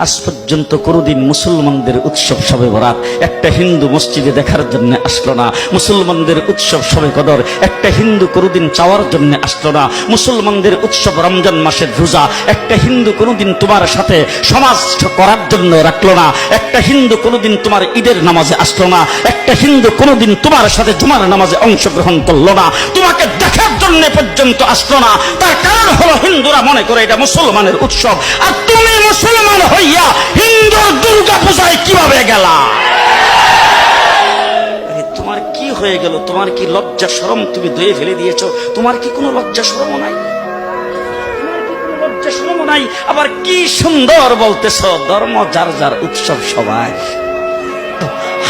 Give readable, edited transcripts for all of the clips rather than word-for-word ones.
আজ পর্যন্ত কোনোদিন মুসলমানদের উৎসব শবে বরাত একটা হিন্দু মসজিদে দেখার জন্য আসলো না। মুসলমানদের উৎসব শবে কদর একটা হিন্দু কোনোদিন চাওয়ার জন্য আসলো না। মুসলমানদের উৎসব রমজান মাসের রোজা একটা হিন্দু কোনোদিন তোমার সাথে সমাজ করার জন্য রাখলো না। একটা হিন্দু কোনোদিন তোমার ঈদের নামাজে আসলো না। একটা হিন্দু কোনোদিন তোমার সাথে জুমার নামাজে অংশগ্রহণ করলো না, তোমাকে দেখার জন্য পর্যন্ত আসলো না। তার কারণ হলো হিন্দুরা মনে করে এটা মুসলমানের উৎসব, আর তুমি মুসলমান হইয়া হিন্দুর দুর্গা পূজায় কিভাবে গেলা? তোমার কি হয়ে গেল? তোমার কি লজ্জা শরম তুমি ধুয়ে ফেলে দিয়েছো? তোমার কি কোনো লজ্জা শরম নাই? লজ্জা শরম নাই? আবার কি সুন্দর বলতেছ, ধর্ম যার যার উৎসব সবাই।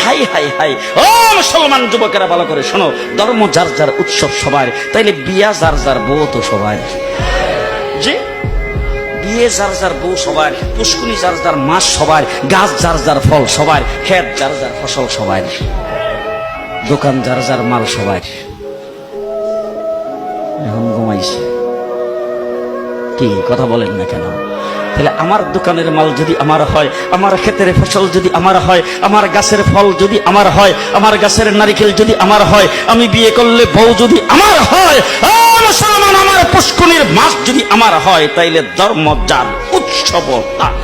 হাই হাই হাই, ও মুসলমান যুবকেরা ভালো করে শোনো, ধর্ম যার যার উৎসব সবার, তাইলে বিয়া যার যার বউ তো সবার। জি, বিয়ে যার যার বউ সবার, পুষ্কুনি যার যার মাস সবার, গাছ যার যার ফল সবার, ক্ষেত যার যার ফসল সবার, দোকান যার যার মাল সবার। এখন ঘুমাইছে কি কথা বলেন না কেন? তাহলে আমার দোকানের মাল যদি আমার হয়, আমার ক্ষেতের ফসল যদি আমার হয়, আমার গাছের ফল যদি আমার হয়, আমার গাছের নারিকেল যদি আমার হয়, আমি বিয়ে করলে বউ যদি আমার হয়, মুসলমান আমার পুষ্কুনির মাছ যদি আমার হয়, তাইলে ধর্ম যার উৎসব তার।